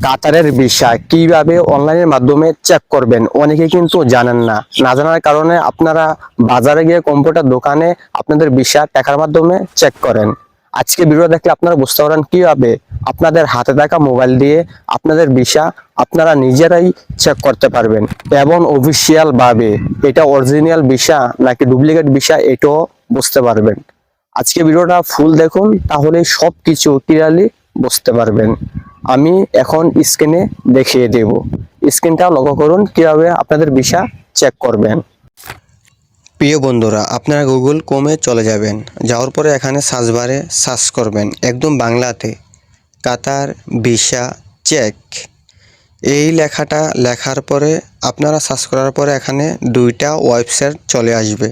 কাতারের ভিসা কিভাবে অনলাইনের মাধ্যমে চেক করবেন অনেকে কিন্তু জানেন না। না জানার কারণে আপনারা বাজারে গিয়ে কম্পিউটার দোকানে আপনাদের ভিসা টাকার মাধ্যমে চেক করেন। আজকে ভিডিও দেখলে আপনারা বুঝতে পারেন কিভাবে আপনাদের হাতে থাকা মোবাইল দিয়ে আপনাদের ভিসা আপনারা নিজেরাই চেক করতে পারবেন এবং অফিসিয়াল ভাবে এটা অরিজিনাল ভিসা নাকি ডুপ্লিকেট ভিসা এটাও বুঝতে পারবেন। আজকে ভিডিওটা ফুল দেখুন, তাহলে সবকিছু ক্লিয়ারলি বুঝতে পারবেন। আমি এখন স্ক্রিনে দেখিয়ে দেব। স্ক্রিনটা লক্ষ্য করুন কিভাবে আপনাদের ভিসা চেক করবেন। প্রিয় বন্ধুরা, আপনারা গুগল ক্রোমে চলে যাবেন। যাওয়ার পরে এখানে সার্চ বারে সার্চ করবেন একদম বাংলাতে কাতার ভিসা চেক। এই লেখাটা লেখার পরে আপনারা সার্চ করার পরে এখানে দুইটা ওয়েবসাইট চলে আসবে।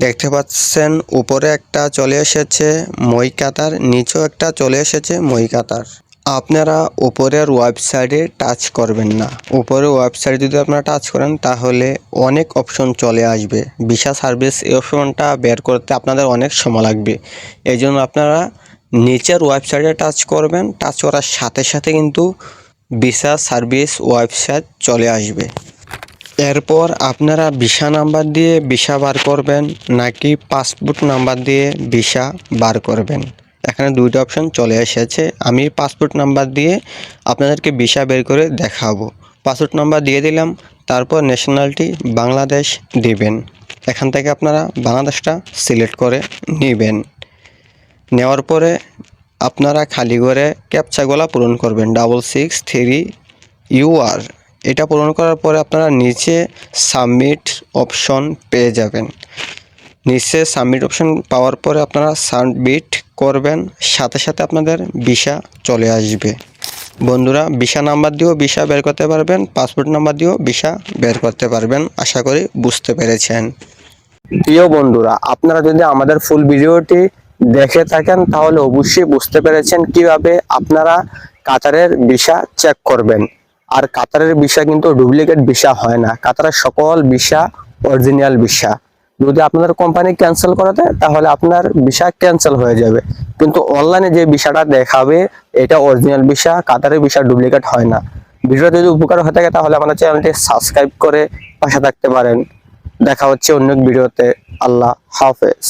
দেখতে পাচ্ছেন উপরে একটা চলে এসেছে মই কাতার, নিচেও একটা চলে এসেছে মই কাতার। আপনারা উপরের ওয়েবসাইটে টাচ করবেন না। উপরের ওয়েবসাইট যদি আপনারা টাচ করেন তাহলে অনেক অপশন চলে আসবে। ভিসা সার্ভিস এই অপশনটা বের করতে আপনাদের অনেক সময় লাগবে। এই জন্য আপনারা নিচের ওয়েবসাইটে টাচ করবেন। টাচ করার সাথে সাথে কিন্তু ভিসা সার্ভিস ওয়েবসাইট চলে আসবে। এরপর আপনারা ভিসা নাম্বার দিয়ে ভিসা বার করবেন নাকি পাসপোর্ট নাম্বার দিয়ে ভিসা বার করবেন। এখানে দুইটা অপশন চলে এসেছে। আমি পাসপোর্ট নাম্বার দিয়ে আপনাদেরকে ভিসা বের করে দেখাবো। পাসপোর্ট নাম্বার দিয়ে দিলাম, তারপর ন্যাশনালিটি বাংলাদেশ দিবেন। এখান থেকে আপনারা বাংলাদেশটা সিলেক্ট করে নেবেন। নেওয়ার পরে আপনারা খালি করে ক্যাপচাগুলো পূরণ করবেন 663UR। এটা পূরণ করার পরে আপনারা নিচে সাবমিট অপশন পেয়ে যাবেন। নিচে সাবমিট অপশন পাওয়ার পরে আপনারা সাবমিট করবেন, সাথে সাথে আপনাদের ভিসা চলে আসবে। বন্ধুরা, ভিসা নাম্বার দিয়েও ভিসা বের করতে পারবেন, পাসপোর্ট নাম্বার দিয়েও ভিসা বের করতে পারবেন। আশা করি বুঝতে পেরেছেন। প্রিয় বন্ধুরা, আপনারা যদি আমাদের ফুল ভিডিওটি দেখে থাকেন তাহলে অবশ্যই বুঝতে পেরেছেন কিভাবে আপনারা কাতারের ভিসা চেক করবেন। আর কাতারের ভিসা কিন্তু ডুপ্লিকেট ভিসা হয় না। কাতারের সকল ভিসা অরিজিনাল ভিসা। যদি আপনাদের কোম্পানি ক্যান্সেল করে দেয় তাহলে আপনার ভিসা ক্যান্সেল হয়ে যাবে, কিন্তু অনলাইনে যে ভিসাটা দেখাবে এটা অরিজিনাল ভিসা। কাতারের ভিসা ডুপ্লিকেট হয় না। ভিডিওটা যদি উপকার হয়ে থাকে তাহলে আমাদের চ্যানেলটি সাবস্ক্রাইব করে পাশে থাকতে পারেন। দেখা হচ্ছে অন্য ভিডিওতে। আল্লাহ হাফেজ।